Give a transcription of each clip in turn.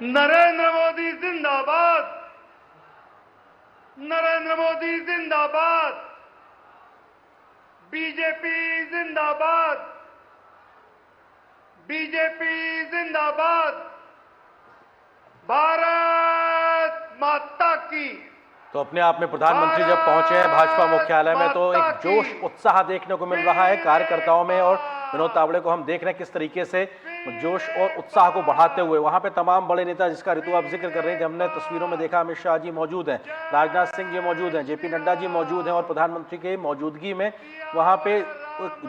नरेंद्र मोदी जिंदाबाद। नरेंद्र मोदी जिंदाबाद। बीजेपी जिंदाबाद। बीजेपी जिंदाबाद। भारत माता की। तो अपने आप में प्रधानमंत्री जब पहुंचे हैं भाजपा मुख्यालय में तो एक जोश उत्साह देखने को मिल रहा है कार्यकर्ताओं में, और विनोद तावड़े को हम देख रहे हैं किस तरीके से जोश और उत्साह को बढ़ाते हुए वहां पे तमाम बड़े नेता जिसका ऋतु आप जिक्र कर रहे थे, हमने तस्वीरों में देखा अमित शाह जी मौजूद हैं, राजनाथ सिंह जी मौजूद हैं, जेपी नड्डा जी मौजूद हैं, और प्रधानमंत्री की मौजूदगी में वहां पे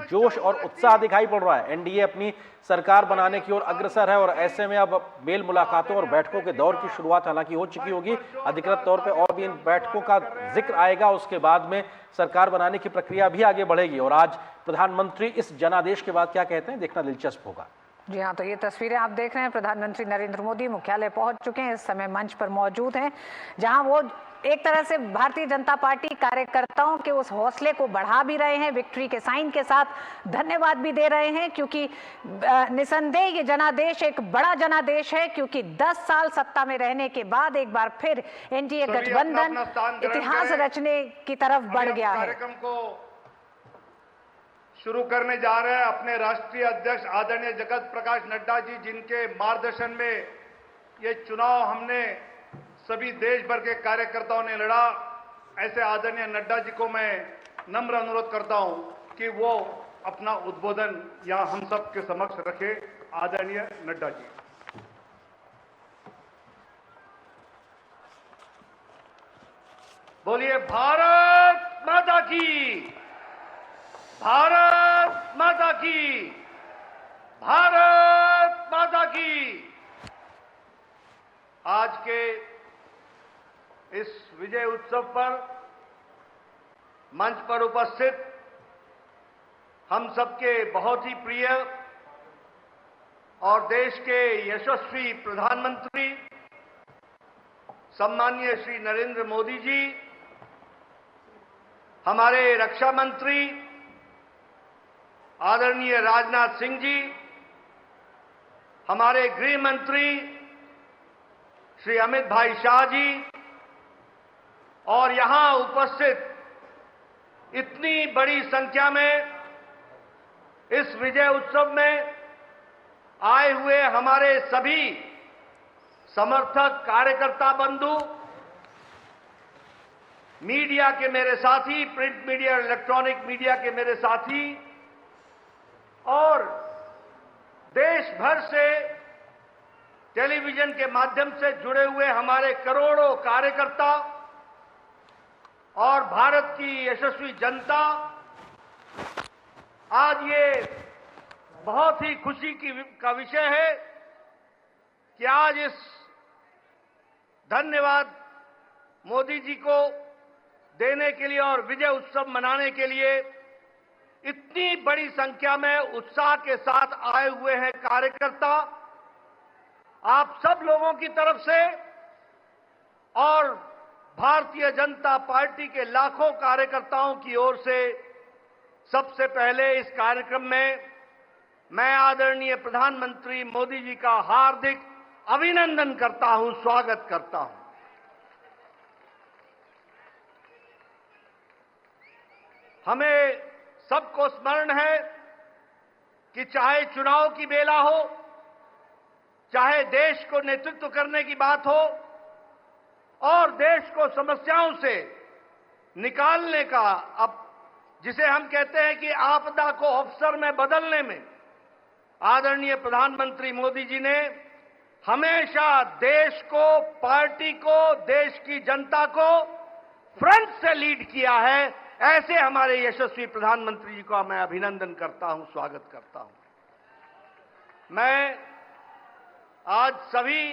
जोश और उत्साह दिखाई पड़ रहा है। एनडीए अपनी सरकार बनाने की ओर अग्रसर है, और ऐसे में अब मेल मुलाकातों और बैठकों के दौर की शुरुआत हालांकि हो चुकी होगी अधिकृत तौर पे, और भी इन बैठकों का जिक्र आएगा। उसके बाद में सरकार बनाने की प्रक्रिया भी आगे बढ़ेगी, और आज प्रधानमंत्री इस जनादेश के बाद क्या कहते हैं देखना दिलचस्प होगा। जी हाँ, तो ये तस्वीरें आप देख रहे हैं, प्रधानमंत्री नरेंद्र मोदी मुख्यालय पहुंच चुके हैं, इस समय मंच पर मौजूद हैं, जहां वो एक तरह से भारतीय जनता पार्टी कार्यकर्ताओं के उस हौसले को बढ़ा भी रहे हैं, विक्ट्री के साइन के साथ धन्यवाद भी दे रहे हैं, क्योंकि निसंदेह ये जनादेश एक बड़ा जनादेश है, क्योंकि 10 साल सत्ता में रहने के बाद एक बार फिर एनडीए गठबंधन इतिहास रचने की तरफ बढ़ गया है। कार्यक्रम को शुरू करने जा रहे हैं अपने राष्ट्रीय अध्यक्ष आदरणीय जगत प्रकाश नड्डा जी, जिनके मार्गदर्शन में ये चुनाव हमने सभी देश भर के कार्यकर्ताओं ने लड़ा। ऐसे आदरणीय नड्डा जी को मैं नम्र अनुरोध करता हूं कि वो अपना उद्बोधन यहां हम सब के समक्ष रखे। आदरणीय नड्डा जी। बोलिए भारत माता की। भारत माता की। भारत माता की। आज के इस विजय उत्सव पर मंच पर उपस्थित हम सबके बहुत ही प्रिय और देश के यशस्वी प्रधानमंत्री सम्माननीय श्री नरेंद्र मोदी जी, हमारे रक्षा मंत्री आदरणीय राजनाथ सिंह जी, हमारे गृह मंत्री श्री अमित भाई शाह जी, और यहां उपस्थित इतनी बड़ी संख्या में इस विजय उत्सव में आए हुए हमारे सभी समर्थक कार्यकर्ता बंधु, मीडिया के मेरे साथी, प्रिंट मीडिया और इलेक्ट्रॉनिक मीडिया के मेरे साथी, और देश भर से टेलीविजन के माध्यम से जुड़े हुए हमारे करोड़ों कार्यकर्ता और भारत की यशस्वी जनता, आज ये बहुत ही खुशी का विषय है कि आज इस धन्यवाद मोदी जी को देने के लिए और विजय उत्सव मनाने के लिए इतनी बड़ी संख्या में उत्साह के साथ आए हुए हैं कार्यकर्ता। आप सब लोगों की तरफ से और भारतीय जनता पार्टी के लाखों कार्यकर्ताओं की ओर से सबसे पहले इस कार्यक्रम में मैं आदरणीय प्रधानमंत्री मोदी जी का हार्दिक अभिनंदन करता हूं, स्वागत करता हूं। हमें सबको स्मरण है कि चाहे चुनाव की बेला हो, चाहे देश को नेतृत्व करने की बात हो और देश को समस्याओं से निकालने का, अब जिसे हम कहते हैं कि आपदा को अवसर में बदलने में आदरणीय प्रधानमंत्री मोदी जी ने हमेशा देश को, पार्टी को, देश की जनता को फ्रंट से लीड किया है। ऐसे हमारे यशस्वी प्रधानमंत्री जी का मैं अभिनंदन करता हूं, स्वागत करता हूं। मैं आज सभी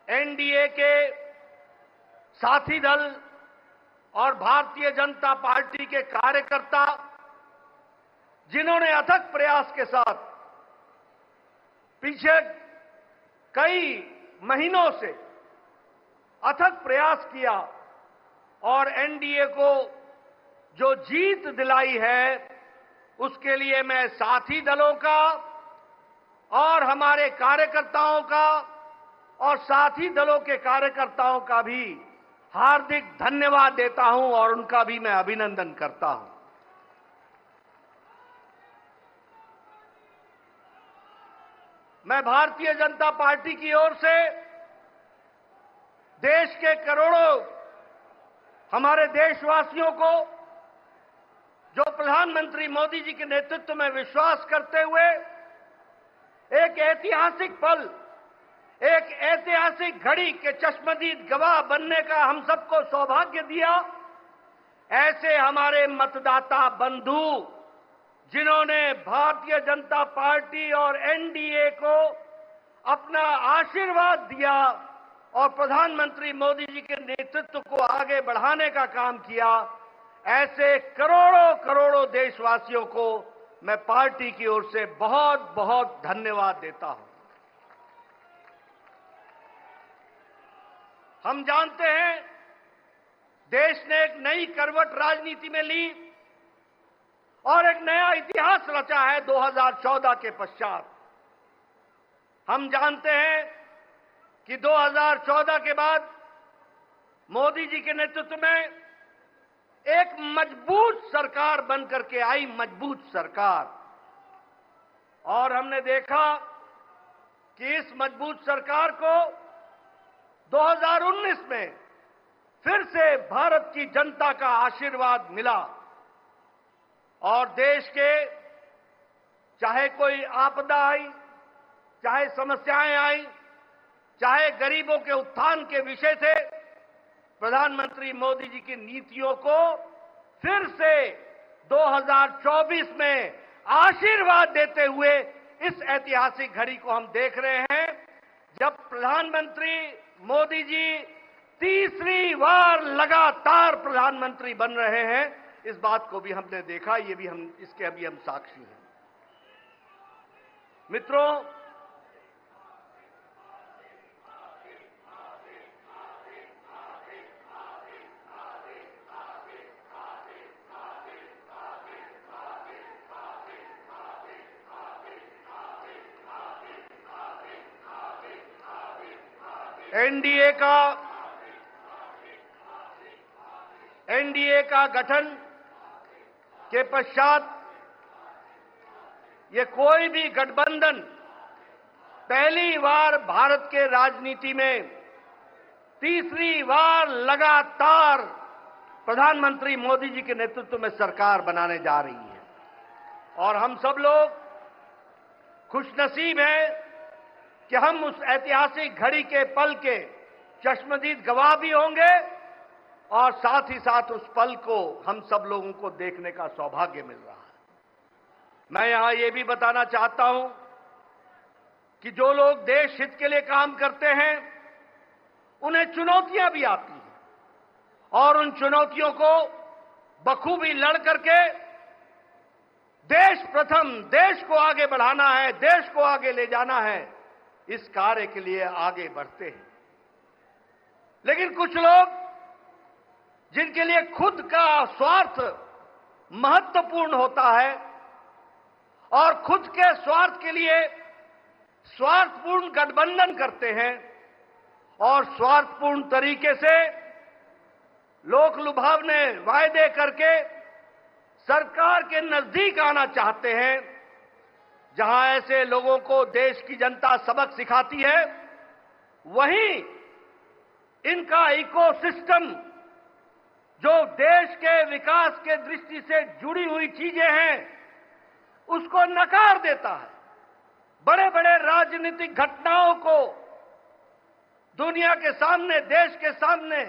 एनडीए के साथी दल और भारतीय जनता पार्टी के कार्यकर्ता, जिन्होंने अथक प्रयास के साथ पीछे कई महीनों से अथक प्रयास किया और एनडीए को जो जीत दिलाई है, उसके लिए मैं साथी दलों का और हमारे कार्यकर्ताओं का और साथी दलों के कार्यकर्ताओं का भी हार्दिक धन्यवाद देता हूं और उनका भी मैं अभिनंदन करता हूं। मैं भारतीय जनता पार्टी की ओर से देश के करोड़ों हमारे देशवासियों को जो प्रधानमंत्री मोदी जी के नेतृत्व में विश्वास करते हुए एक ऐतिहासिक पल, एक ऐतिहासिक घड़ी के चश्मदीद गवाह बनने का हम सबको सौभाग्य दिया, ऐसे हमारे मतदाता बंधु जिन्होंने भारतीय जनता पार्टी और एनडीए को अपना आशीर्वाद दिया और प्रधानमंत्री मोदी जी के नेतृत्व को आगे बढ़ाने का काम किया, ऐसे करोड़ों करोड़ों देशवासियों को मैं पार्टी की ओर से बहुत बहुत धन्यवाद देता हूं। हम जानते हैं देश ने एक नई करवट राजनीति में ली और एक नया इतिहास रचा है 2014 के पश्चात। हम जानते हैं कि 2014 के बाद मोदी जी के नेतृत्व में एक मजबूत सरकार बनकर के आई, मजबूत सरकार, और हमने देखा कि इस मजबूत सरकार को 2019 में फिर से भारत की जनता का आशीर्वाद मिला और देश के चाहे कोई आपदा आई, चाहे समस्याएं आई, चाहे गरीबों के उत्थान के विषय थे, प्रधानमंत्री मोदी जी की नीतियों को फिर से 2024 में आशीर्वाद देते हुए इस ऐतिहासिक घड़ी को हम देख रहे हैं जब प्रधानमंत्री मोदी जी तीसरी बार लगातार प्रधानमंत्री बन रहे हैं। इस बात को भी हमने देखा, ये भी हम इसके अभी हम साक्षी हैं। मित्रों, एनडीए का गठन के पश्चात ये कोई भी गठबंधन पहली बार भारत के राजनीति में तीसरी बार लगातार प्रधानमंत्री मोदी जी के नेतृत्व में सरकार बनाने जा रही है और हम सब लोग खुशनसीब हैं कि हम उस ऐतिहासिक घड़ी के पल के चश्मदीद गवाह भी होंगे और साथ ही साथ उस पल को हम सब लोगों को देखने का सौभाग्य मिल रहा है। मैं यहां ये भी बताना चाहता हूं कि जो लोग देश हित के लिए काम करते हैं उन्हें चुनौतियां भी आती हैं और उन चुनौतियों को बखूबी लड़ करके देश प्रथम, देश को आगे बढ़ाना है, देश को आगे ले जाना है, इस कार्य के लिए आगे बढ़ते हैं। लेकिन कुछ लोग जिनके लिए खुद का स्वार्थ महत्वपूर्ण होता है और खुद के स्वार्थ के लिए स्वार्थपूर्ण गठबंधन करते हैं और स्वार्थपूर्ण तरीके से लोक लुभावने वायदे करके सरकार के नजदीक आना चाहते हैं, जहां ऐसे लोगों को देश की जनता सबक सिखाती है, वहीं इनका इकोसिस्टम जो देश के विकास के दृष्टि से जुड़ी हुई चीजें हैं उसको नकार देता है। बड़े बड़े राजनीतिक घटनाओं को दुनिया के सामने, देश के सामने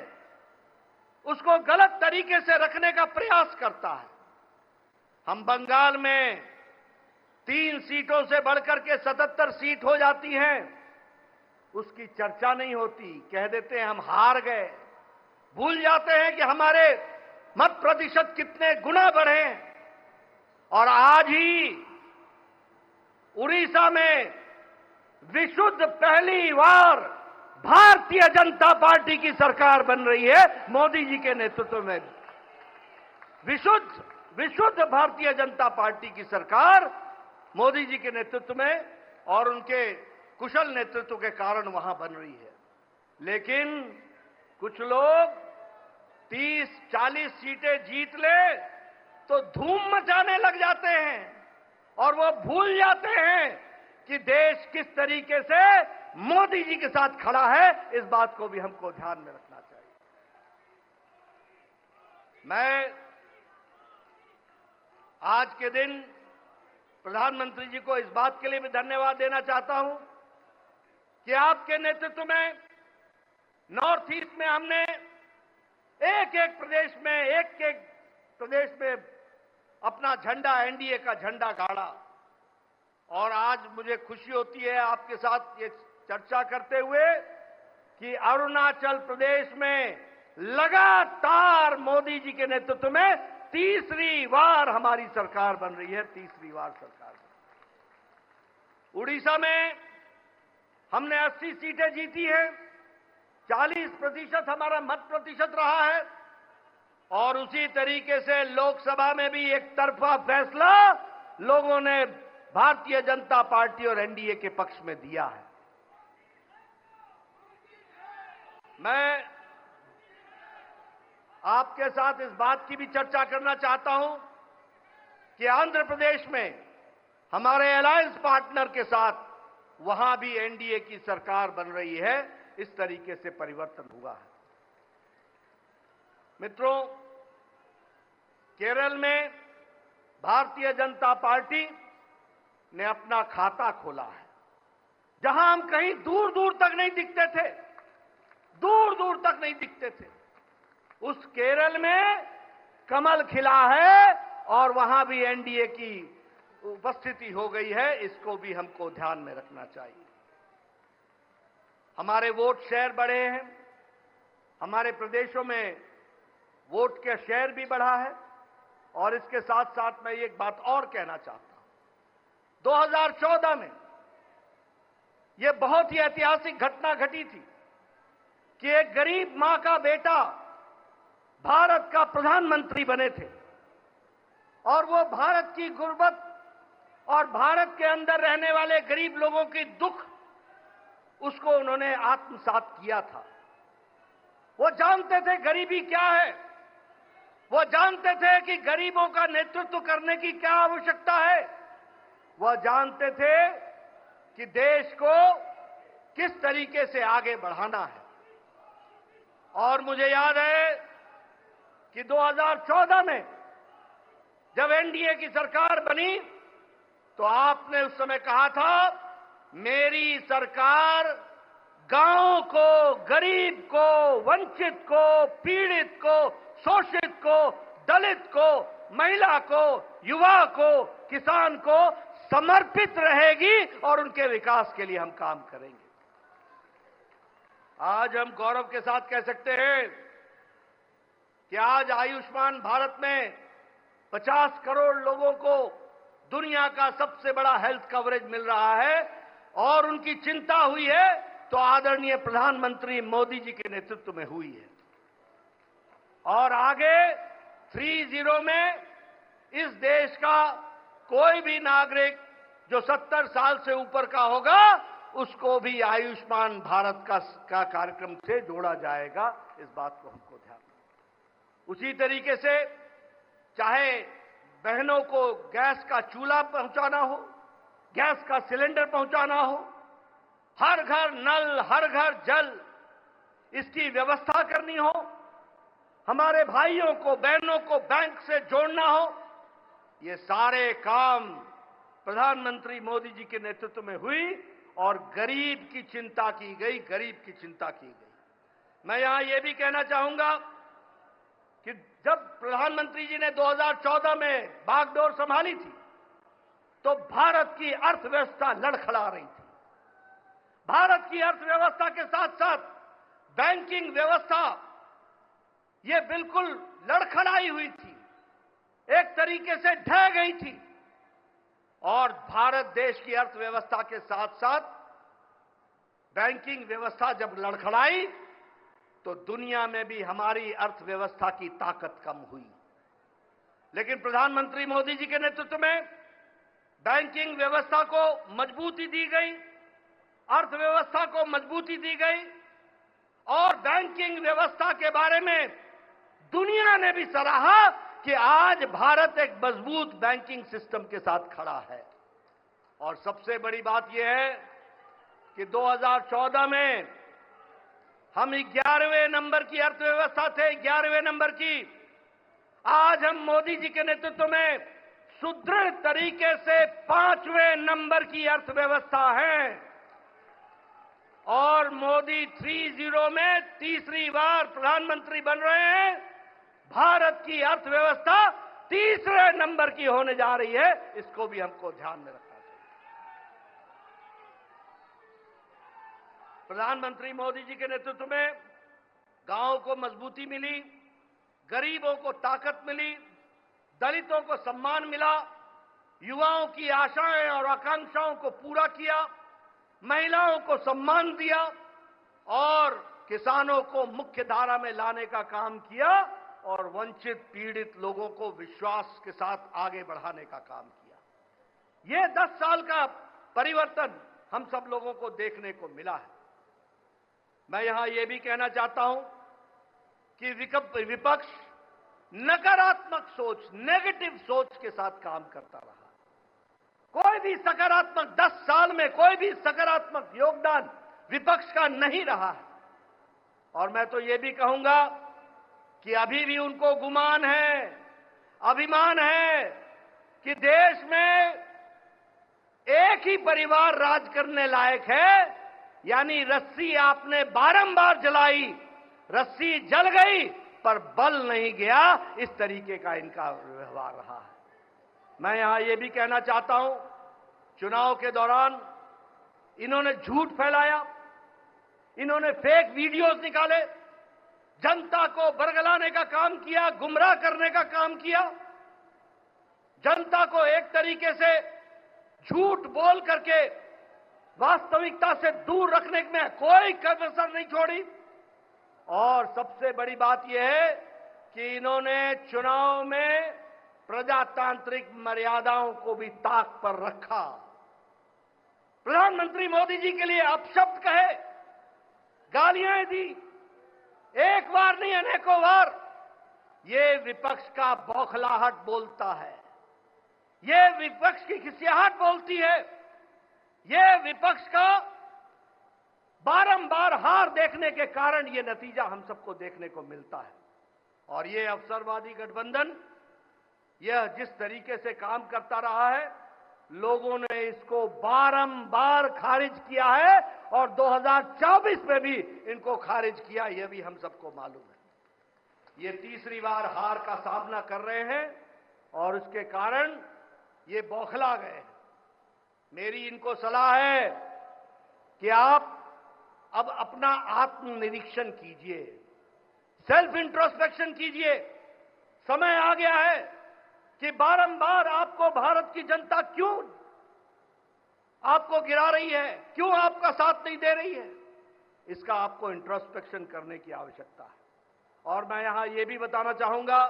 उसको गलत तरीके से रखने का प्रयास करता है। हम बंगाल में 3 सीटों से बढ़कर के 77 सीट हो जाती हैं, उसकी चर्चा नहीं होती, कह देते हैं हम हार गए, भूल जाते हैं कि हमारे मत प्रतिशत कितने गुना बढ़े। और आज ही उड़ीसा में विशुद्ध पहली बार भारतीय जनता पार्टी की सरकार बन रही है मोदी जी के नेतृत्व में। विशुद्ध भारतीय जनता पार्टी की सरकार मोदी जी के नेतृत्व में और उनके कुशल नेतृत्व के कारण वहां बन रही है। लेकिन कुछ लोग 30-40 सीटें जीत ले तो धूम मचाने लग जाते हैं और वो भूल जाते हैं कि देश किस तरीके से मोदी जी के साथ खड़ा है। इस बात को भी हमको ध्यान में रखना चाहिए। मैं आज के दिन प्रधानमंत्री जी को इस बात के लिए भी धन्यवाद देना चाहता हूं कि आपके नेतृत्व में नॉर्थ ईस्ट में हमने एक एक प्रदेश में अपना झंडा, एनडीए का झंडा गाड़ा। और आज मुझे खुशी होती है आपके साथ ये चर्चा करते हुए कि अरुणाचल प्रदेश में लगातार मोदी जी के नेतृत्व में तीसरी बार हमारी सरकार बन रही है, तीसरी बार सरकार बन रही है। उड़ीसा में हमने 80 सीटें जीती हैं, 40% हमारा मत प्रतिशत रहा है और उसी तरीके से लोकसभा में भी एक तरफा फैसला लोगों ने भारतीय जनता पार्टी और एनडीए के पक्ष में दिया है। मैं आपके साथ इस बात की भी चर्चा करना चाहता हूं कि आंध्र प्रदेश में हमारे अलायंस पार्टनर के साथ वहां भी एनडीए की सरकार बन रही है। इस तरीके से परिवर्तन हुआ है। मित्रों, केरल में भारतीय जनता पार्टी ने अपना खाता खोला है। जहां हम कहीं दूर दूर तक नहीं दिखते थे, दूर दूर तक नहीं दिखते थे, उस केरल में कमल खिला है और वहां भी एनडीए की उपस्थिति हो गई है। इसको भी हमको ध्यान में रखना चाहिए। हमारे वोट शेयर बढ़े हैं, हमारे प्रदेशों में वोट का शेयर भी बढ़ा है। और इसके साथ साथ मैं एक बात और कहना चाहता हूं। 2014 में यह बहुत ही ऐतिहासिक घटना घटी थी कि एक गरीब मां का बेटा भारत का प्रधानमंत्री बने थे और वो भारत की गुर्बत और भारत के अंदर रहने वाले गरीब लोगों की दुख उसको उन्होंने आत्मसात किया था। वो जानते थे गरीबी क्या है, वो जानते थे कि गरीबों का नेतृत्व करने की क्या आवश्यकता है, वह जानते थे कि देश को किस तरीके से आगे बढ़ाना है। और मुझे याद है कि 2014 में जब एनडीए की सरकार बनी तो आपने उस समय कहा था, मेरी सरकार गांव को, गरीब को, वंचित को, पीड़ित को, शोषित को, दलित को, महिला को, युवा को, किसान को समर्पित रहेगी और उनके विकास के लिए हम काम करेंगे। आज हम गौरव के साथ कह सकते हैं कि आज आयुष्मान भारत में 50 करोड़ लोगों को दुनिया का सबसे बड़ा हेल्थ कवरेज मिल रहा है और उनकी चिंता हुई है तो आदरणीय प्रधानमंत्री मोदी जी के नेतृत्व में हुई है। और आगे 30 में इस देश का कोई भी नागरिक जो 70 साल से ऊपर का होगा उसको भी आयुष्मान भारत का कार्यक्रम से जोड़ा जाएगा। इस बात को हमको ध्यान रखना। उसी तरीके से चाहे बहनों को गैस का चूल्हा पहुंचाना हो, गैस का सिलेंडर पहुंचाना हो, हर घर नल, हर घर जल, इसकी व्यवस्था करनी हो, हमारे भाइयों को, बहनों को बैंक से जोड़ना हो, ये सारे काम प्रधानमंत्री मोदी जी के नेतृत्व में हुई और गरीब की चिंता की गई, गरीब की चिंता की गई। मैं यहां यह भी कहना चाहूंगा कि जब प्रधानमंत्री जी ने 2014 में बागडोर संभाली थी तो भारत की अर्थव्यवस्था लड़खड़ा रही थी। भारत की अर्थव्यवस्था के साथ साथ बैंकिंग व्यवस्था ये बिल्कुल लड़खड़ाई हुई थी, एक तरीके से ढह गई थी। और भारत देश की अर्थव्यवस्था के साथ साथ बैंकिंग व्यवस्था जब लड़खड़ाई तो दुनिया में भी हमारी अर्थव्यवस्था की ताकत कम हुई। लेकिन प्रधानमंत्री मोदी जी के नेतृत्व में बैंकिंग व्यवस्था को मजबूती दी गई, अर्थव्यवस्था को मजबूती दी गई और बैंकिंग व्यवस्था के बारे में दुनिया ने भी सराहा कि आज भारत एक मजबूत बैंकिंग सिस्टम के साथ खड़ा है। और सबसे बड़ी बात यह है कि 2014 में हम 11वें नंबर की अर्थव्यवस्था थे, 11वें नंबर की। आज हम मोदी जी के नेतृत्व में सुदृढ़ तरीके से 5वें नंबर की अर्थव्यवस्था है और मोदी 30 में तीसरी बार प्रधानमंत्री बन रहे हैं। भारत की अर्थव्यवस्था तीसरे नंबर की होने जा रही है, इसको भी हमको ध्यान में रखना चाहिए। प्रधानमंत्री मोदी जी के नेतृत्व में गांव को मजबूती मिली, गरीबों को ताकत मिली, दलितों को सम्मान मिला, युवाओं की आशाएं और आकांक्षाओं को पूरा किया, महिलाओं को सम्मान दिया और किसानों को मुख्य धारा में लाने का काम किया और वंचित पीड़ित लोगों को विश्वास के साथ आगे बढ़ाने का काम किया। ये 10 साल का परिवर्तन हम सब लोगों को देखने को मिला है। मैं यहां यह भी कहना चाहता हूं कि विपक्ष नकारात्मक सोच, नेगेटिव सोच के साथ काम करता रहा। कोई भी सकारात्मक 10 साल में कोई भी सकारात्मक योगदान विपक्ष का नहीं रहा है। और मैं तो यह भी कहूंगा कि अभी भी उनको गुमान है, अभिमान है कि देश में एक ही परिवार राज करने लायक है। यानी रस्सी आपने बारंबार जलाई, रस्सी जल गई पर बल नहीं गया, इस तरीके का इनका व्यवहार रहा है। मैं यहां यह भी कहना चाहता हूं, चुनाव के दौरान इन्होंने झूठ फैलाया, इन्होंने फेक वीडियोस निकाले, जनता को बरगलाने का काम किया, गुमराह करने का काम किया, जनता को एक तरीके से झूठ बोल करके वास्तविकता से दूर रखने में कोई कसर नहीं छोड़ी। और सबसे बड़ी बात यह है कि इन्होंने चुनाव में प्रजातांत्रिक मर्यादाओं को भी ताक पर रखा। प्रधानमंत्री मोदी जी के लिए अपशब्द कहे, गालियां दी, एक बार नहीं अनेकों बार। ये विपक्ष का बौखलाहट बोलता है, ये विपक्ष की खिसियाहट बोलती है, ये विपक्ष का बारंबार हार देखने के कारण ये नतीजा हम सबको देखने को मिलता है। और ये अवसरवादी गठबंधन यह जिस तरीके से काम करता रहा है, लोगों ने इसको बारंबार खारिज किया है और 2024 में भी इनको खारिज किया, यह भी हम सबको मालूम है। ये तीसरी बार हार का सामना कर रहे हैं और उसके कारण ये बौखला गए। मेरी इनको सलाह है कि आप अब अपना आत्मनिरीक्षण कीजिए, सेल्फ इंट्रोस्पेक्शन कीजिए। समय आ गया है कि बारंबार आपको भारत की जनता क्यों आपको गिरा रही है, क्यों आपका साथ नहीं दे रही है, इसका आपको इंट्रोस्पेक्शन करने की आवश्यकता है। और मैं यहां यह भी बताना चाहूंगा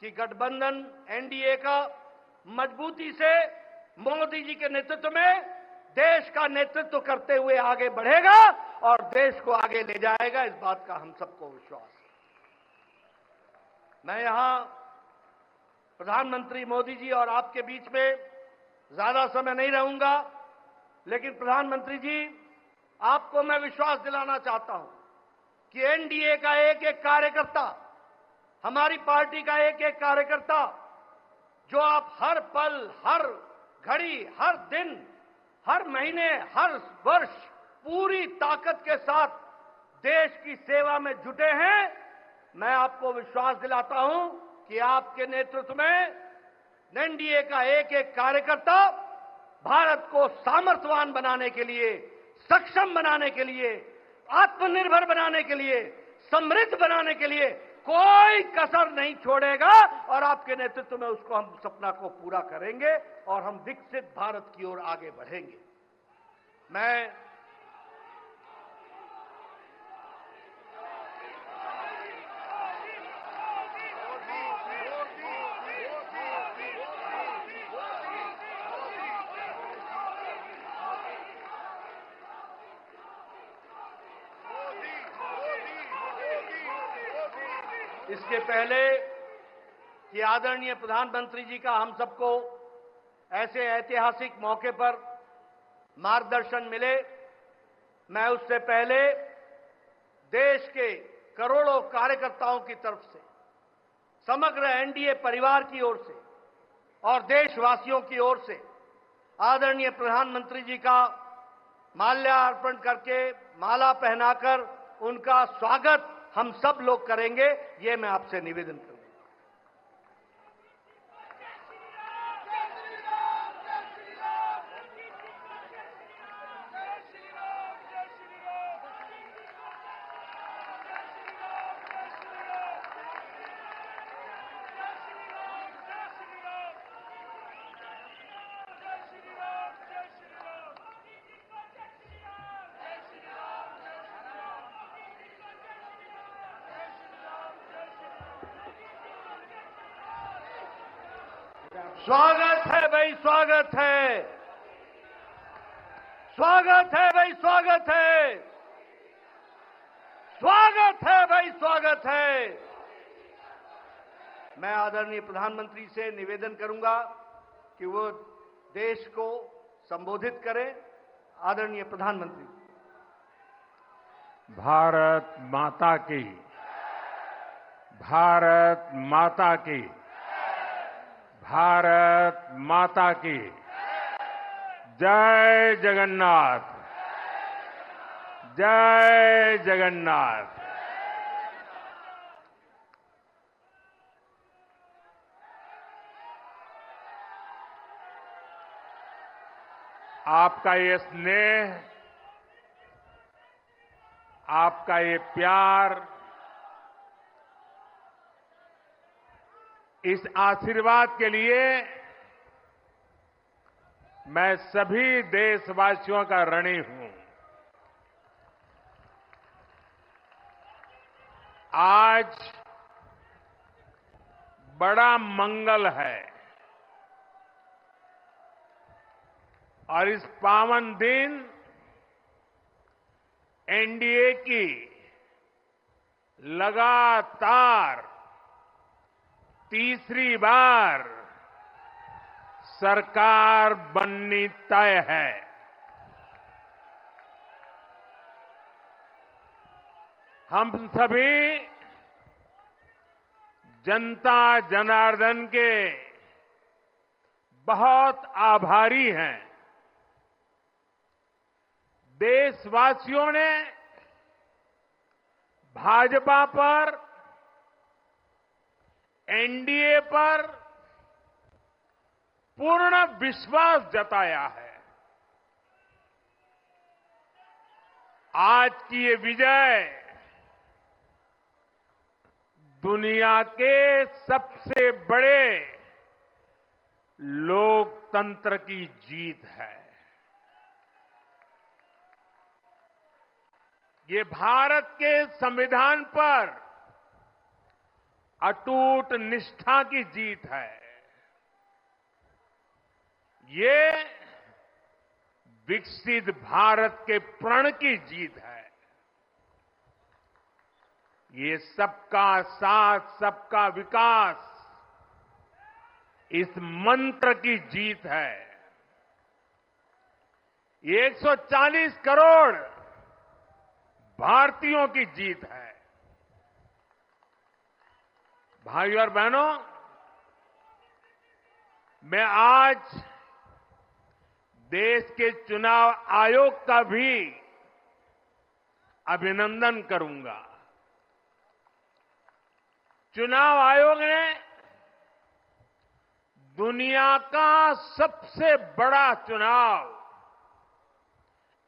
कि गठबंधन एनडीए का मजबूती से मोदी जी के नेतृत्व में देश का नेतृत्व करते हुए आगे बढ़ेगा और देश को आगे ले जाएगा, इस बात का हम सबको विश्वास है। मैं यहां प्रधानमंत्री मोदी जी और आपके बीच में ज्यादा समय नहीं रहूंगा, लेकिन प्रधानमंत्री जी, आपको मैं विश्वास दिलाना चाहता हूं कि एनडीए का एक एक कार्यकर्ता, हमारी पार्टी का एक एक कार्यकर्ता, जो आप हर पल, हर घड़ी, हर दिन, हर महीने, हर वर्ष पूरी ताकत के साथ देश की सेवा में जुटे हैं, मैं आपको विश्वास दिलाता हूं कि आपके नेतृत्व में एनडीए का एक एक कार्यकर्ता भारत को सामर्थ्यवान बनाने के लिए, सक्षम बनाने के लिए, आत्मनिर्भर बनाने के लिए, समृद्ध बनाने के लिए कोई कसर नहीं छोड़ेगा और आपके नेतृत्व में उसको हम सपना को पूरा करेंगे और हम विकसित भारत की ओर आगे बढ़ेंगे। मैं इसके पहले कि आदरणीय प्रधानमंत्री जी का हम सबको ऐसे ऐतिहासिक मौके पर मार्गदर्शन मिले, मैं उससे पहले देश के करोड़ों कार्यकर्ताओं की तरफ से, समग्र एनडीए परिवार की ओर से और देशवासियों की ओर से आदरणीय प्रधानमंत्री जी का माल्यार्पण करके, माला पहनाकर उनका स्वागत हम सब लोग करेंगे, ये मैं आपसे निवेदन करूंगा। स्वागत है भाई, स्वागत है, स्वागत है भाई, स्वागत है, स्वागत है भाई, स्वागत है। मैं आदरणीय प्रधानमंत्री से निवेदन करूंगा कि वो देश को संबोधित करें। आदरणीय प्रधानमंत्री। भारत माता की, भारत माता की, भारत माता की जय जगन्नाथ, जय जगन्नाथ। आपका ये स्नेह, आपका ये प्यार, इस आशीर्वाद के लिए मैं सभी देशवासियों का ऋणी हूं। आज बड़ा मंगल है और इस पावन दिन एनडीए की लगातार तीसरी बार सरकार बननी तय है। हम सभी जनता जनार्दन के बहुत आभारी हैं। देशवासियों ने भाजपा पर, एनडीए पर पूर्ण विश्वास जताया है। आज की ये विजय दुनिया के सबसे बड़े लोकतंत्र की जीत है। ये भारत के संविधान पर अटूट निष्ठा की जीत है। ये विकसित भारत के प्रण की जीत है। ये सबका साथ, सबका विकास, इस मंत्र की जीत है। ये 140 करोड़ भारतीयों की जीत है। भाइयों और बहनों, मैं आज देश के चुनाव आयोग का भी अभिनंदन करूंगा। चुनाव आयोग ने दुनिया का सबसे बड़ा चुनाव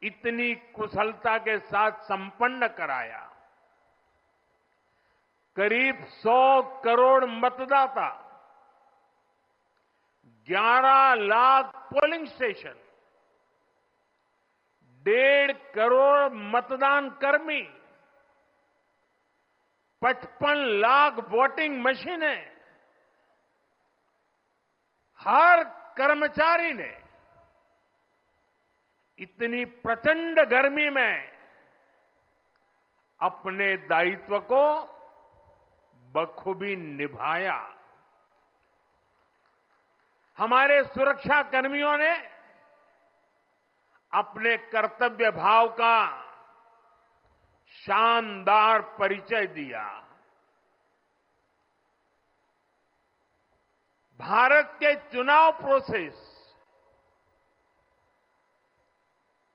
इतनी कुशलता के साथ संपन्न कराया। करीब 100 करोड़ मतदाता, 11 लाख पोलिंग स्टेशन, 1.5 करोड़ मतदान कर्मी, 55 लाख वोटिंग मशीनें, हर कर्मचारी ने इतनी प्रचंड गर्मी में अपने दायित्व को बखूबी निभाया। हमारे सुरक्षा कर्मियों ने अपने कर्तव्य भाव का शानदार परिचय दिया। भारत के चुनाव प्रोसेस,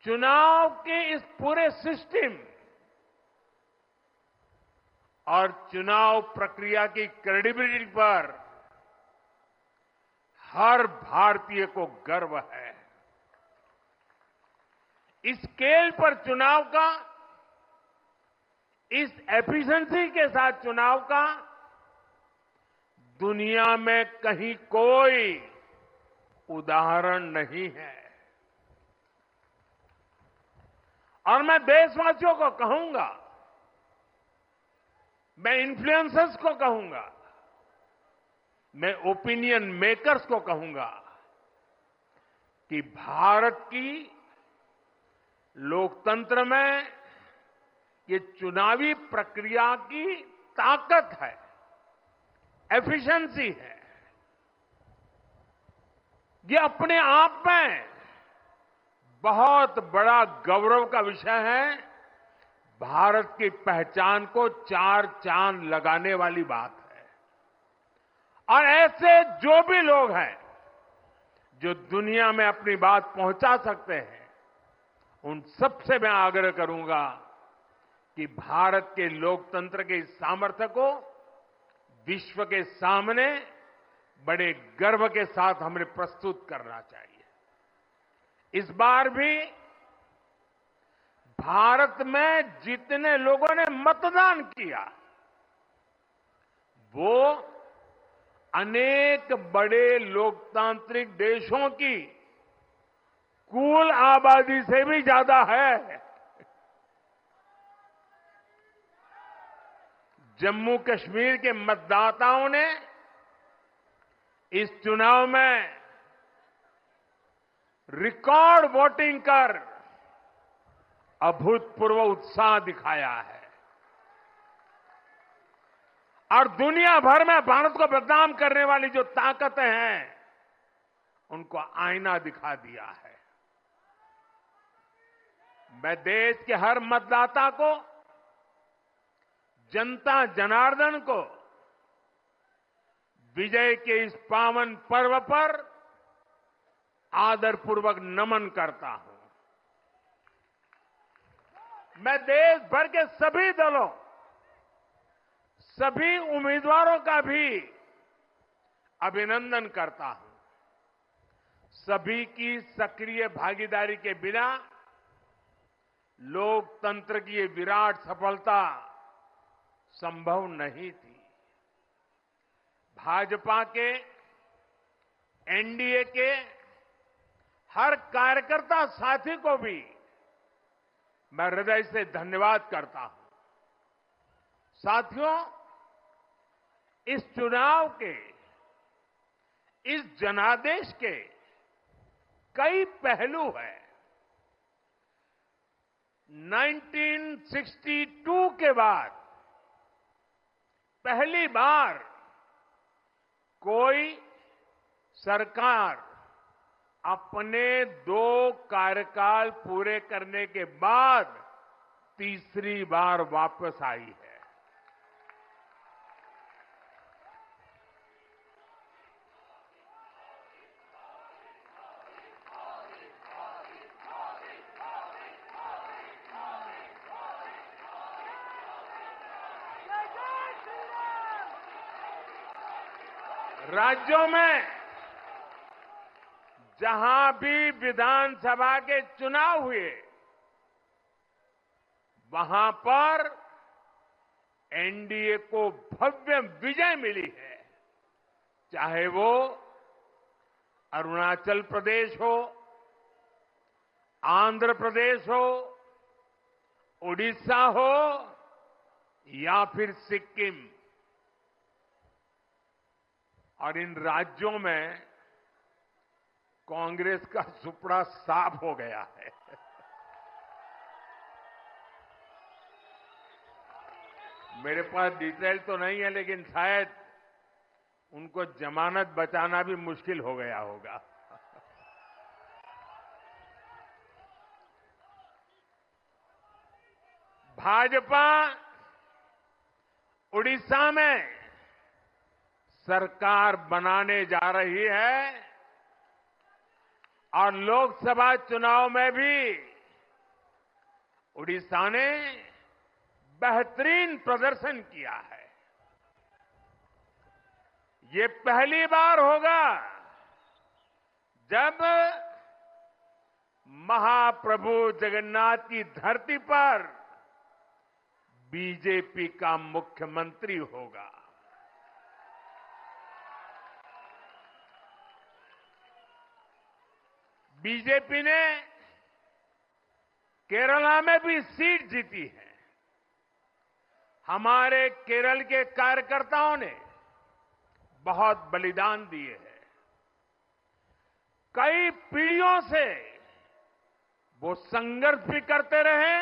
चुनाव के इस पूरे सिस्टम और चुनाव प्रक्रिया की क्रेडिबिलिटी पर हर भारतीय को गर्व है। इस स्केल पर चुनाव का, इस एफिशिएंसी के साथ चुनाव का दुनिया में कहीं कोई उदाहरण नहीं है। और मैं देशवासियों को कहूंगा, मैं इन्फ्लुएंसर्स को कहूंगा, मैं ओपिनियन मेकर्स को कहूंगा कि भारत की लोकतंत्र में ये चुनावी प्रक्रिया की ताकत है, एफिशिएंसी है। ये अपने आप में बहुत बड़ा गौरव का विषय है। भारत की पहचान को चार चांद लगाने वाली बात है। और ऐसे जो भी लोग हैं जो दुनिया में अपनी बात पहुंचा सकते हैं, उन सबसे मैं आग्रह करूंगा कि भारत के लोकतंत्र के इस सामर्थ्य को विश्व के सामने बड़े गर्व के साथ हमें प्रस्तुत करना चाहिए। इस बार भी भारत में जितने लोगों ने मतदान किया, वो अनेक बड़े लोकतांत्रिक देशों की कुल आबादी से भी ज्यादा है। जम्मू कश्मीर के मतदाताओं ने इस चुनाव में रिकॉर्ड वोटिंग कर अभूतपूर्व उत्साह दिखाया है और दुनिया भर में भारत को बदनाम करने वाली जो ताकतें हैं, उनको आईना दिखा दिया है। मैं देश के हर मतदाता को, जनता जनार्दन को विजय के इस पावन पर्व पर आदरपूर्वक नमन करता हूं। मैं देश भर के सभी दलों, सभी उम्मीदवारों का भी अभिनंदन करता हूं। सभी की सक्रिय भागीदारी के बिना लोकतंत्र की ये विराट सफलता संभव नहीं थी। भाजपा के, एनडीए के हर कार्यकर्ता साथी को भी मैं हृदय से धन्यवाद करता हूं। साथियों, इस चुनाव के, इस जनादेश के कई पहलू हैं। 1962 के बाद पहली बार कोई सरकार अपने 2 कार्यकाल पूरे करने के बाद तीसरी बार वापस आई है। राज्यों में जहां भी विधानसभा के चुनाव हुए, वहां पर एनडीए को भव्य विजय मिली है। चाहे वो अरुणाचल प्रदेश हो, आंध्र प्रदेश हो, उड़ीसा हो या फिर सिक्किम। और इन राज्यों में कांग्रेस का सुपड़ा साफ हो गया है। मेरे पास डिटेल तो नहीं है, लेकिन शायद उनको जमानत बचाना भी मुश्किल हो गया होगा। भाजपा उड़ीसा में सरकार बनाने जा रही है और लोकसभा चुनाव में भी उड़ीसा ने बेहतरीन प्रदर्शन किया है। ये पहली बार होगा जब महाप्रभु जगन्नाथ की धरती पर बीजेपी का मुख्यमंत्री होगा। बीजेपी ने केरला में भी सीट जीती है। हमारे केरल के कार्यकर्ताओं ने बहुत बलिदान दिए हैं। कई पीढ़ियों से वो संघर्ष भी करते रहे,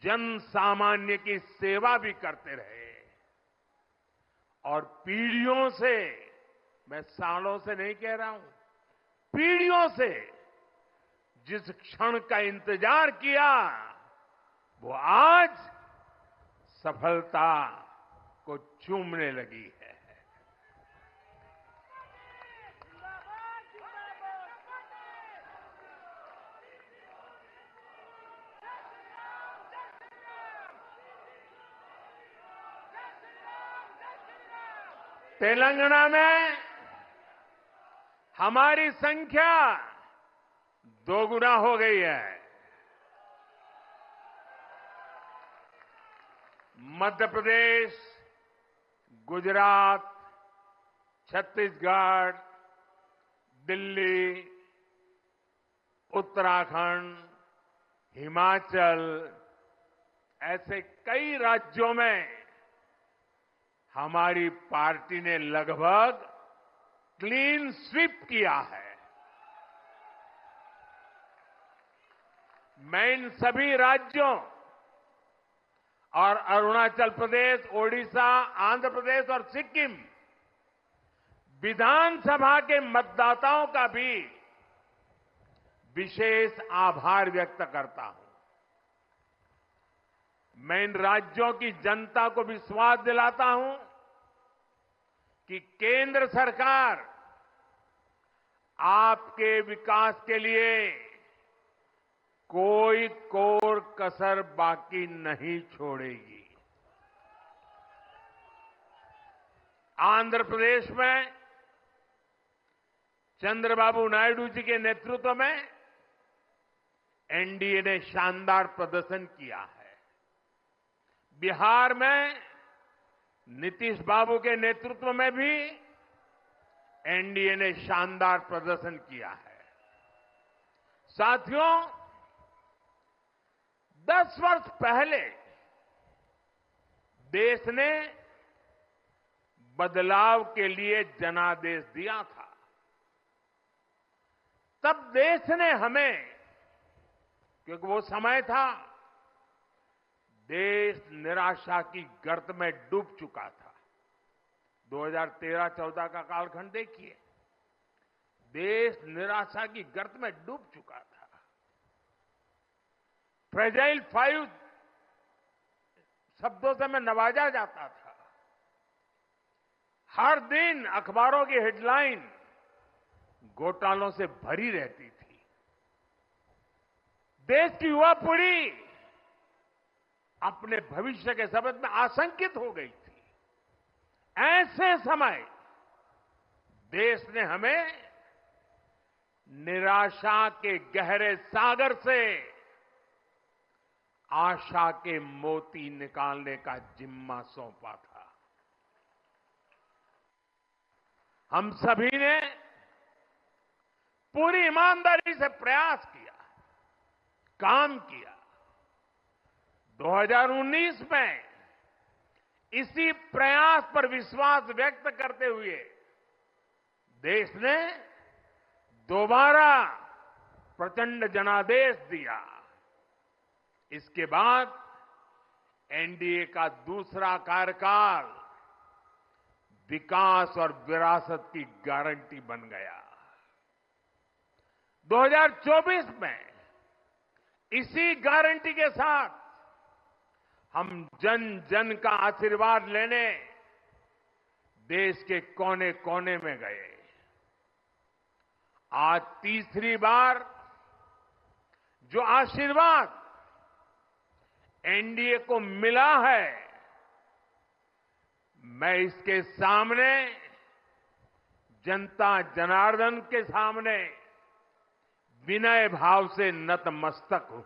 जन सामान्य की सेवा भी करते रहे और पीढ़ियों से, मैं सालों से नहीं कह रहा हूं, पीढ़ियों से जिस क्षण का इंतजार किया वो आज सफलता को चूमने लगी है। तेलंगाना में हमारी संख्या दोगुना हो गई है। मध्य प्रदेश, गुजरात, छत्तीसगढ़, दिल्ली, उत्तराखंड, हिमाचल, ऐसे कई राज्यों में हमारी पार्टी ने लगभग क्लीन स्वीप किया है। मैं इन सभी राज्यों और अरुणाचल प्रदेश, ओडिशा, आंध्र प्रदेश और सिक्किम विधानसभा के मतदाताओं का भी विशेष आभार व्यक्त करता हूं। मैं इन राज्यों की जनता को विश्वास दिलाता हूं कि केंद्र सरकार आपके विकास के लिए कोई कोर कसर बाकी नहीं छोड़ेगी। आंध्र प्रदेश में चंद्रबाबू नायडू जी के नेतृत्व में एनडीए ने शानदार प्रदर्शन किया है। बिहार में नीतीश बाबू के नेतृत्व में भी एनडीए ने शानदार प्रदर्शन किया है। साथियों, 10 वर्ष पहले देश ने बदलाव के लिए जनादेश दिया था। तब देश ने हमें, क्योंकि वो समय था देश निराशा की गर्त में डूब चुका था। 2013-14 का कालखंड देखिए, देश निराशा की गर्त में डूब चुका था। फ्रेजाइल 5 शब्दों से मैं नवाजा जाता था। हर दिन अखबारों की हेडलाइन घोटालों से भरी रहती थी। देश की युवा पीढ़ी अपने भविष्य के संबंध में आशंकित हो गई थी। ऐसे समय देश ने हमें निराशा के गहरे सागर से आशा के मोती निकालने का जिम्मा सौंपा था। हम सभी ने पूरी ईमानदारी से प्रयास किया, काम किया। 2019 में इसी प्रयास पर विश्वास व्यक्त करते हुए देश ने दोबारा प्रचंड जनादेश दिया। इसके बाद एनडीए का दूसरा कार्यकाल विकास और विरासत की गारंटी बन गया। 2024 में इसी गारंटी के साथ हम जन जन का आशीर्वाद लेने देश के कोने कोने में गए। आज तीसरी बार जो आशीर्वाद एनडीए को मिला है, मैं इसके सामने, जनता जनार्दन के सामने विनय भाव से नतमस्तक हूं।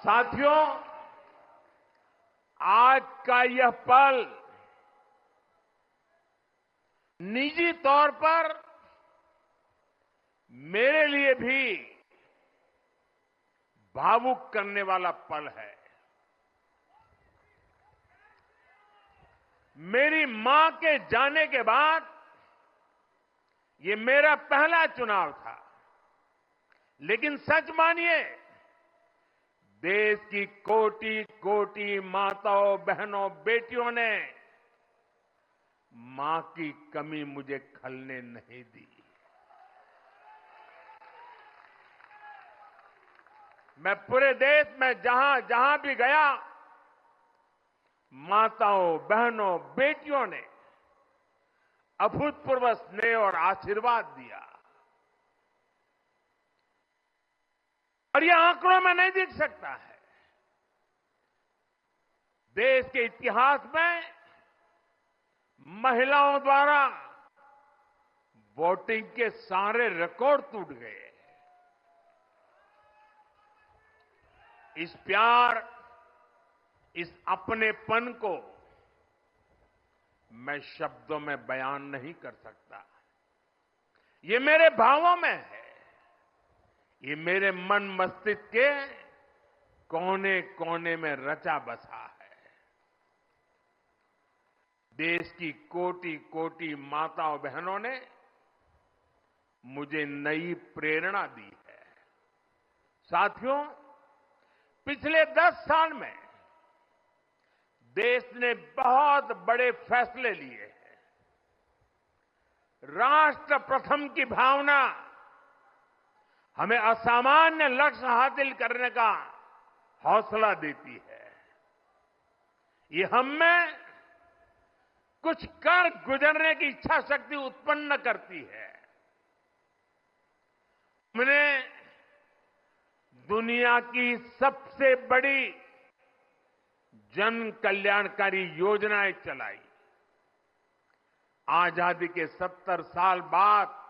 साथियों, आज का यह पल निजी तौर पर मेरे लिए भी भावुक करने वाला पल है। मेरी मां के जाने के बाद ये मेरा पहला चुनाव था, लेकिन सच मानिए, देश की कोटि कोटि माताओं, बहनों, बेटियों ने मां की कमी मुझे खलने नहीं दी। मैं पूरे देश में जहां जहां भी गया, माताओं, बहनों, बेटियों ने अभूतपूर्व स्नेह और आशीर्वाद दिया। और यह आंकड़ों में नहीं दिख सकता है। देश के इतिहास में महिलाओं द्वारा वोटिंग के सारे रिकॉर्ड टूट गए। इस प्यार, इस अपनेपन को मैं शब्दों में बयान नहीं कर सकता। ये मेरे भावों में है। ये मेरे मन मस्तिष्क के कोने कोने में रचा बसा है। देश की कोटि कोटि माताओं बहनों ने मुझे नई प्रेरणा दी है। साथियों, पिछले 10 साल में देश ने बहुत बड़े फैसले लिए हैं। राष्ट्र प्रथम की भावना हमें असामान्य लक्ष्य हासिल करने का हौसला देती है। ये हम में कुछ कर गुजरने की इच्छा शक्ति उत्पन्न करती है। हमने दुनिया की सबसे बड़ी जन कल्याणकारी योजनाएं चलाई। आजादी के 70 साल बाद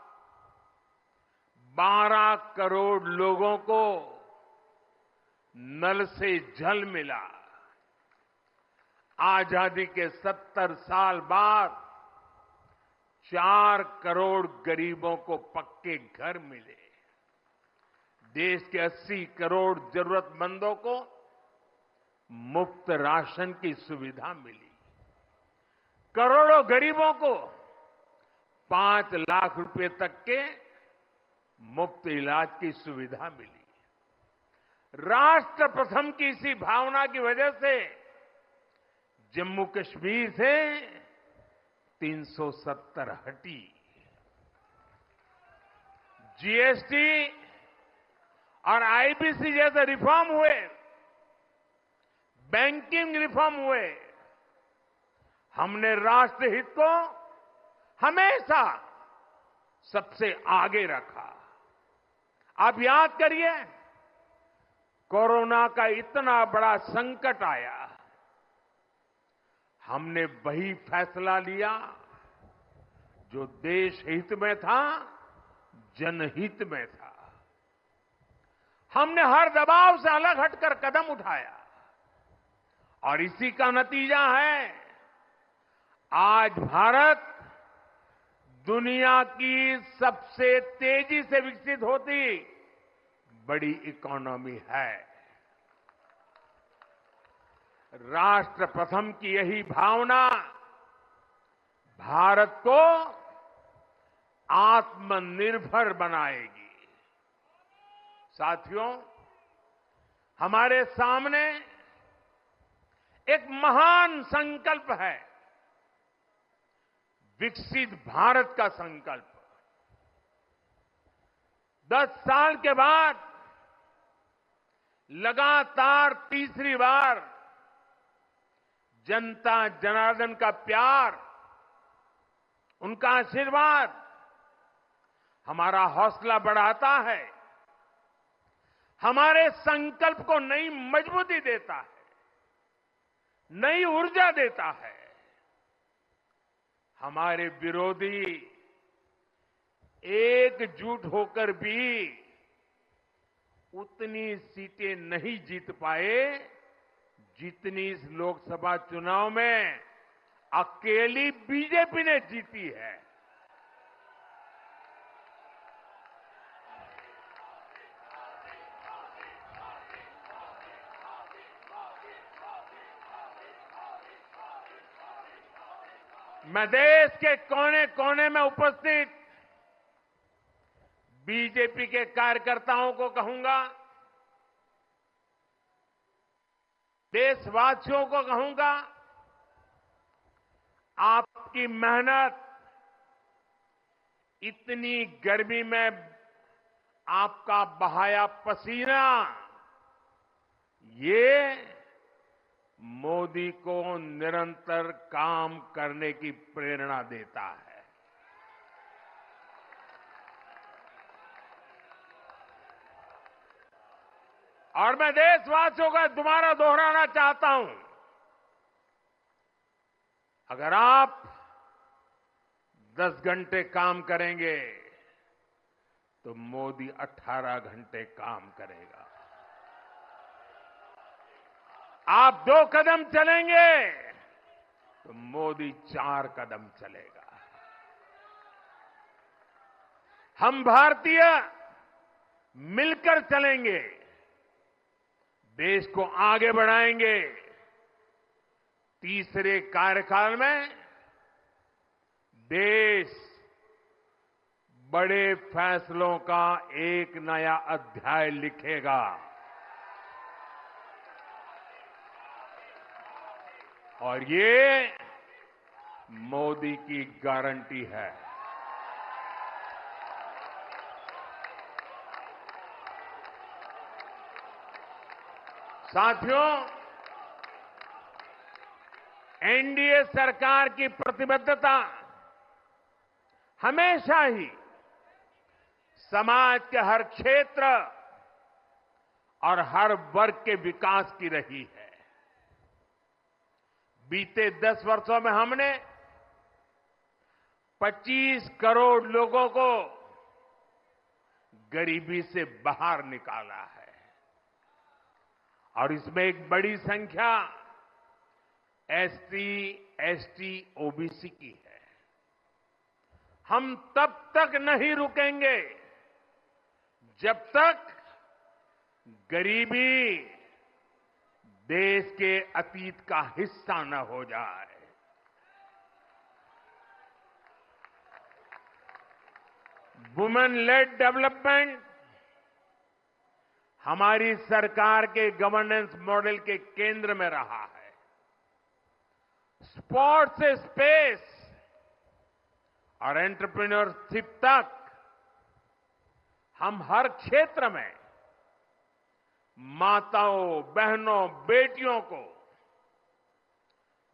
12 करोड़ लोगों को नल से जल मिला। आजादी के 70 साल बाद 4 करोड़ गरीबों को पक्के घर मिले। देश के 80 करोड़ जरूरतमंदों को मुफ्त राशन की सुविधा मिली। करोड़ों गरीबों को 5 लाख रुपए तक के मुफ्त इलाज की सुविधा मिली। राष्ट्र प्रथम की इसी भावना की वजह से जम्मू कश्मीर से 370 हटी। जीएसटी और आईबीसी जैसे रिफॉर्म हुए, बैंकिंग रिफॉर्म हुए। हमने राष्ट्रहित को हमेशा सबसे आगे रखा। आप याद करिए, कोरोना का इतना बड़ा संकट आया, हमने वही फैसला लिया जो देश हित में था, जनहित में था। हमने हर दबाव से अलग हटकर कदम उठाया और इसी का नतीजा है आज भारत दुनिया की सबसे तेजी से विकसित होती बड़ी इकोनॉमी है। राष्ट्र प्रथम की यही भावना भारत को आत्मनिर्भर बनाएगी। साथियों, हमारे सामने एक महान संकल्प है, विकसित भारत का संकल्प। 10 साल के बाद लगातार तीसरी बार जनता जनार्दन का प्यार, उनका आशीर्वाद हमारा हौसला बढ़ाता है, हमारे संकल्प को नई मजबूती देता है, नई ऊर्जा देता है। हमारे विरोधी एकजुट होकर भी उतनी सीटें नहीं जीत पाए जितनी इस लोकसभा चुनाव में अकेली बीजेपी ने जीती है। मैं देश के कोने कोने में उपस्थित बीजेपी के कार्यकर्ताओं को कहूंगा, देशवासियों को कहूंगा, आपकी मेहनत, इतनी गर्मी में आपका बहाया पसीना, ये मोदी को निरंतर काम करने की प्रेरणा देता है। और मैं देशवासियों का दोबारा दोहराना चाहता हूं, अगर आप 10 घंटे काम करेंगे तो मोदी 18 घंटे काम करेगा। आप 2 कदम चलेंगे तो मोदी 4 कदम चलेगा। हम भारतीय मिलकर चलेंगे, देश को आगे बढ़ाएंगे। तीसरे कार्यकाल में देश बड़े फैसलों का एक नया अध्याय लिखेगा। और ये मोदी की गारंटी है। साथियों, एनडीए सरकार की प्रतिबद्धता हमेशा ही समाज के हर क्षेत्र और हर वर्ग के विकास की रही है। बीते 10 वर्षों में हमने 25 करोड़ लोगों को गरीबी से बाहर निकाला है और इसमें एक बड़ी संख्या एसटी, एसटी, ओबीसी की है। हम तब तक नहीं रुकेंगे जब तक गरीबी देश के अतीत का हिस्सा न हो जाए। वुमेन लेड डेवलपमेंट हमारी सरकार के गवर्नेंस मॉडल के केंद्र में रहा है। स्पोर्ट्स से स्पेस और एंटरप्रेन्योरशिप तक हम हर क्षेत्र में माताओं, बहनों, बेटियों को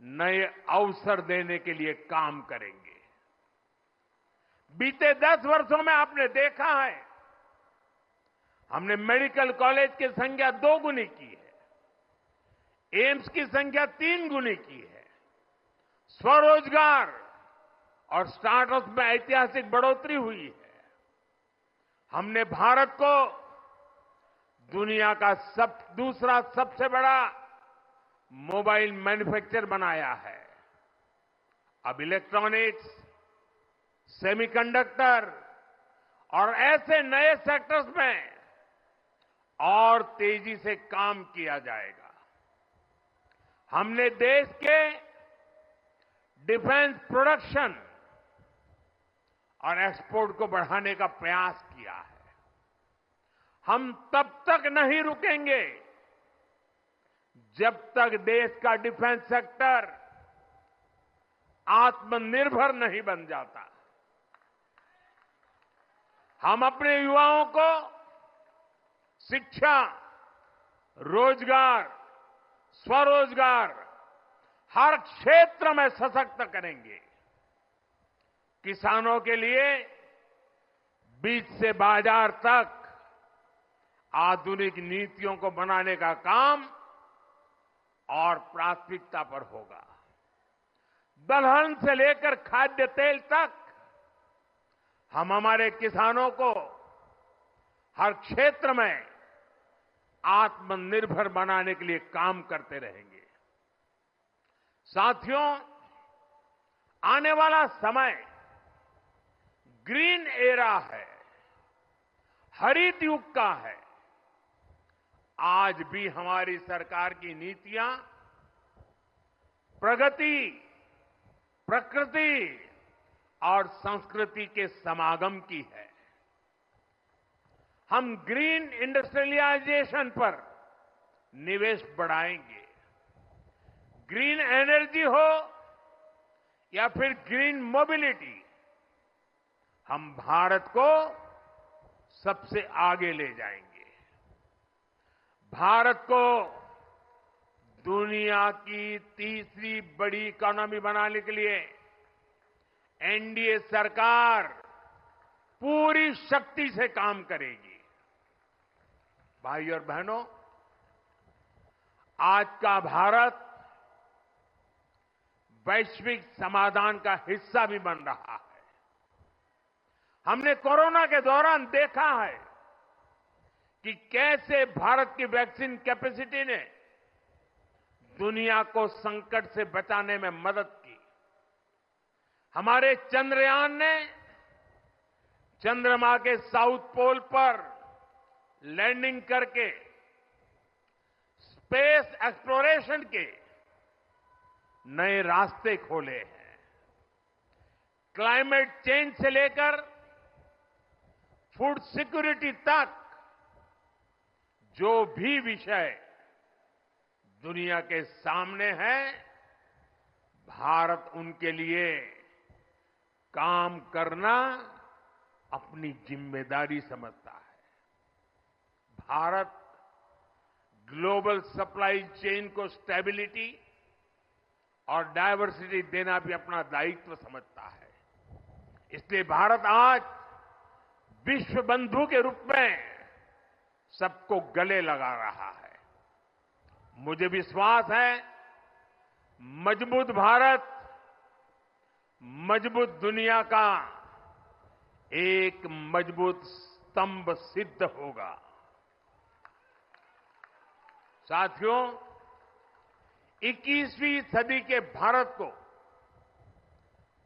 नए अवसर देने के लिए काम करेंगे। बीते 10 वर्षों में आपने देखा है, हमने मेडिकल कॉलेज की संख्या 2 गुनी की है, एम्स की संख्या 3 गुनी की है, स्वरोजगार और स्टार्टअप में ऐतिहासिक बढ़ोतरी हुई है। हमने भारत को दुनिया का दूसरा सबसे बड़ा मोबाइल मैन्युफैक्चरर बनाया है। अब इलेक्ट्रॉनिक्स, सेमीकंडक्टर और ऐसे नए सेक्टर्स में और तेजी से काम किया जाएगा। हमने देश के डिफेंस प्रोडक्शन और एक्सपोर्ट को बढ़ाने का प्रयास किया है। हम तब तक नहीं रुकेंगे जब तक देश का डिफेंस सेक्टर आत्मनिर्भर नहीं बन जाता। हम अपने युवाओं को शिक्षा, रोजगार, स्वरोजगार हर क्षेत्र में सशक्त करेंगे। किसानों के लिए बीज से बाजार तक आधुनिक नीतियों को बनाने का काम और प्राथमिकता पर होगा। दलहन से लेकर खाद्य तेल तक हम हमारे किसानों को हर क्षेत्र में आत्मनिर्भर बनाने के लिए काम करते रहेंगे। साथियों, आने वाला समय ग्रीन एरा है, हरित युग का है। आज भी हमारी सरकार की नीतियां प्रगति, प्रकृति और संस्कृति के समागम की है। हम ग्रीन इंडस्ट्रियलाइजेशन पर निवेश बढ़ाएंगे। ग्रीन एनर्जी हो या फिर ग्रीन मोबिलिटी, हम भारत को सबसे आगे ले जाएंगे। भारत को दुनिया की तीसरी बड़ी इकोनॉमी बनाने के लिए एनडीए सरकार पूरी शक्ति से काम करेगी। भाई और बहनों, आज का भारत वैश्विक समाधान का हिस्सा भी बन रहा है। हमने कोरोना के दौरान देखा है कि कैसे भारत की वैक्सीन कैपेसिटी ने दुनिया को संकट से बचाने में मदद की। हमारे चंद्रयान ने चंद्रमा के साउथ पोल पर लैंडिंग करके स्पेस एक्सप्लोरेशन के नए रास्ते खोले हैं। क्लाइमेट चेंज से लेकर फूड सिक्योरिटी तक जो भी विषय दुनिया के सामने है, भारत उनके लिए काम करना अपनी जिम्मेदारी समझता है। भारत ग्लोबल सप्लाई चेन को स्टेबिलिटी और डायवर्सिटी देना भी अपना दायित्व समझता है। इसलिए भारत आज विश्व बंधु के रूप में सबको गले लगा रहा है। मुझे विश्वास है, मजबूत भारत मजबूत दुनिया का एक मजबूत स्तंभ सिद्ध होगा। साथियों, 21वीं सदी के भारत को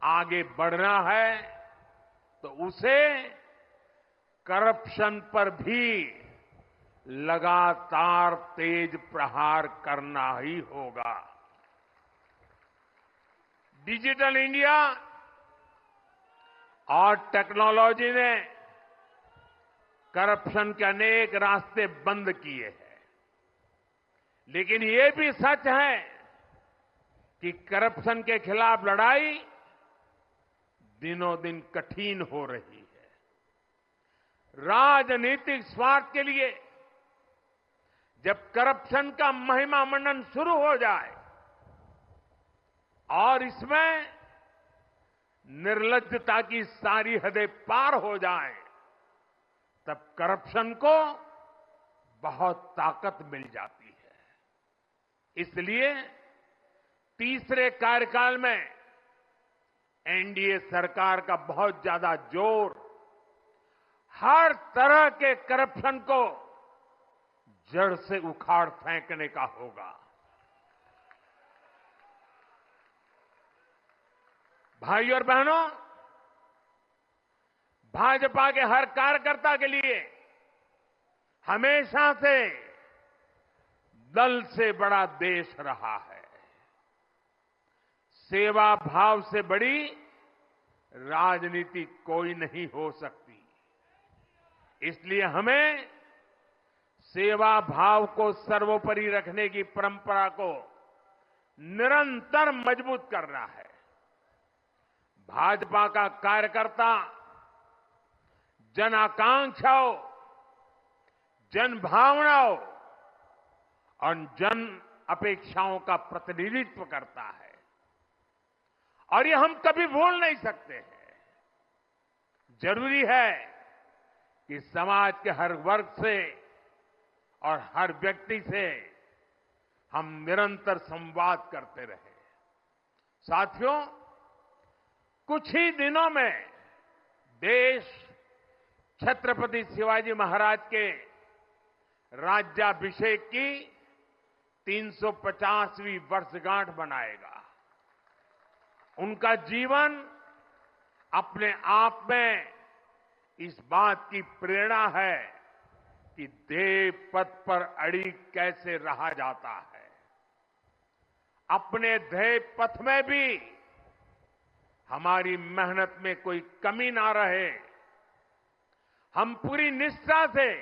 आगे बढ़ना है तो उसे करप्शन पर भी लगातार तेज प्रहार करना ही होगा। डिजिटल इंडिया और टेक्नोलॉजी ने करप्शन के अनेक रास्ते बंद किए हैं, लेकिन ये भी सच है कि करप्शन के खिलाफ लड़ाई दिनों दिन कठिन हो रही है। राजनीतिक स्वार्थ के लिए जब करप्शन का महिमा मंडन शुरू हो जाए और इसमें निर्लज्जता की सारी हदें पार हो जाए, तब करप्शन को बहुत ताकत मिल जाती है। इसलिए तीसरे कार्यकाल में एनडीए सरकार का बहुत ज्यादा जोर हर तरह के करप्शन को जड़ से उखाड़ फेंकने का होगा। भाई और बहनों, भाजपा के हर कार्यकर्ता के लिए हमेशा से दल से बड़ा देश रहा है। सेवा भाव से बड़ी राजनीति कोई नहीं हो सकती। इसलिए हमें सेवा भाव को सर्वोपरि रखने की परंपरा को निरंतर मजबूत करना है। भाजपा का कार्यकर्ता जन आकांक्षाओं, जन भावनाओं और जन अपेक्षाओं का प्रतिनिधित्व करता है और ये हम कभी भूल नहीं सकते हैं। जरूरी है कि समाज के हर वर्ग से और हर व्यक्ति से हम निरंतर संवाद करते रहे। साथियों, कुछ ही दिनों में देश छत्रपति शिवाजी महाराज के राज्याभिषेक की 350वीं वर्षगांठ मनाएगा। उनका जीवन अपने आप में इस बात की प्रेरणा है कि देव पथ पर अड़ी कैसे रहा जाता है। अपने ध्येय पथ में भी हमारी मेहनत में कोई कमी ना रहे। हम पूरी निष्ठा से,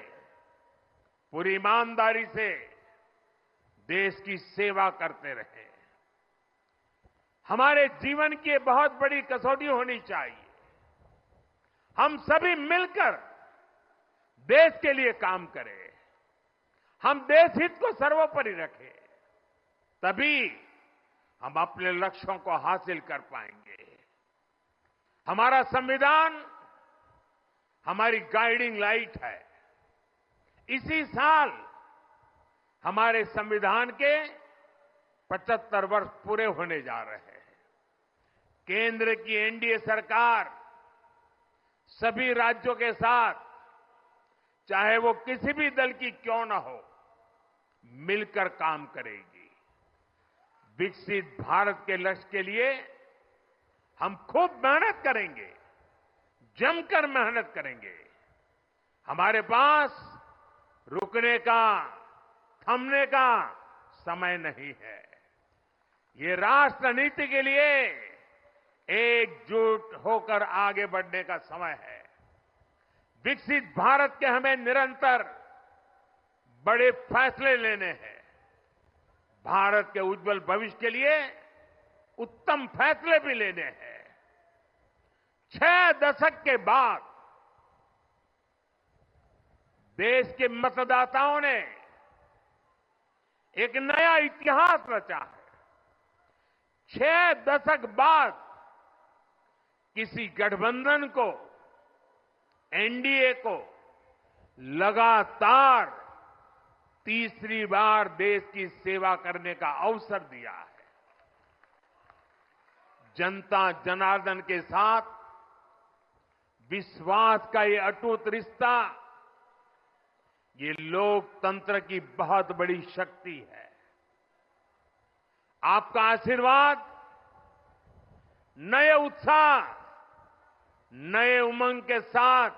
पूरी ईमानदारी से देश की सेवा करते रहे। हमारे जीवन की बहुत बड़ी कसौटी होनी चाहिए। हम सभी मिलकर देश के लिए काम करें। हम देश हित को सर्वोपरि रखें, तभी हम अपने लक्ष्यों को हासिल कर पाएंगे। हमारा संविधान हमारी गाइडिंग लाइट है। इसी साल हमारे संविधान के 75 वर्ष पूरे होने जा रहे हैं। केंद्र की एनडीए सरकार सभी राज्यों के साथ, चाहे वो किसी भी दल की क्यों न हो, मिलकर काम करेगी। विकसित भारत के लक्ष्य के लिए हम खूब मेहनत करेंगे, जमकर मेहनत करेंगे। हमारे पास रुकने का, थमने का समय नहीं है। ये राष्ट्र नीति के लिए एकजुट होकर आगे बढ़ने का समय है। विकसित भारत के हमें निरंतर बड़े फैसले लेने हैं। भारत के उज्जवल भविष्य के लिए उत्तम फैसले भी लेने हैं। 6 दशक के बाद देश के मतदाताओं ने एक नया इतिहास रचा है। 6 दशक बाद किसी गठबंधन को, एनडीए को लगातार तीसरी बार देश की सेवा करने का अवसर दिया है। जनता जनार्दन के साथ विश्वास का ये अटूट रिश्ता, ये लोकतंत्र की बहुत बड़ी शक्ति है। आपका आशीर्वाद नए उत्साह, नए उमंग के साथ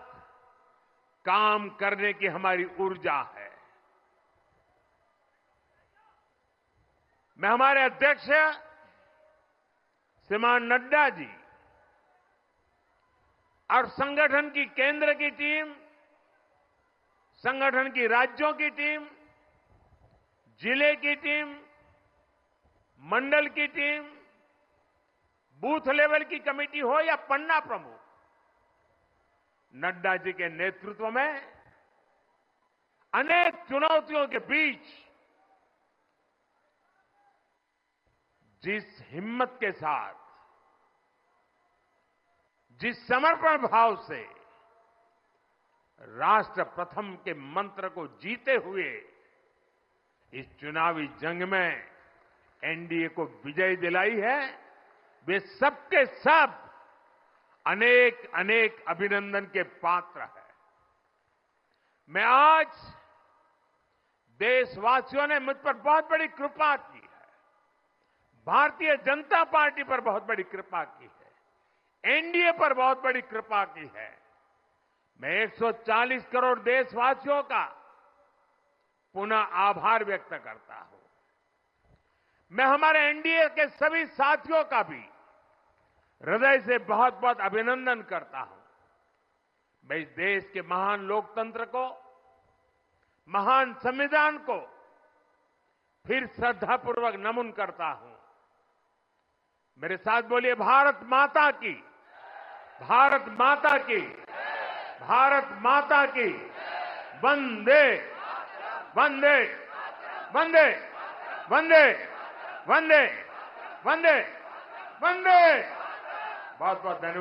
काम करने की हमारी ऊर्जा है। मैं हमारे अध्यक्ष श्रीमान नड्डा जी और संगठन की केंद्र की टीम, संगठन की राज्यों की टीम, जिले की टीम, मंडल की टीम, बूथ लेवल की कमेटी हो या पन्ना प्रमुख, नड्डा जी के नेतृत्व में अनेक चुनौतियों के बीच जिस हिम्मत के साथ, जिस समर्पण भाव से राष्ट्र प्रथम के मंत्र को जीते हुए इस चुनावी जंग में एनडीए को विजय दिलाई है, वे सबके सब अनेक अनेक अभिनंदन के पात्र हैं। मैं आज देशवासियों ने मुझ पर बहुत बड़ी कृपा की है, भारतीय जनता पार्टी पर बहुत बड़ी कृपा की है, एनडीए पर बहुत बड़ी कृपा की है। मैं 140 करोड़ देशवासियों का पुनः आभार व्यक्त करता हूं। मैं हमारे एनडीए के सभी साथियों का भी हृदय से बहुत बहुत अभिनंदन करता हूं। मैं इस देश के महान लोकतंत्र को, महान संविधान को फिर श्रद्धापूर्वक नमन करता हूं। मेरे साथ बोलिए, भारत माता की, भारत माता की, भारत माता की, वंदे वंदे वंदे वंदे वंदे वंदे वंदे। बहुत बहुत धन्यवाद।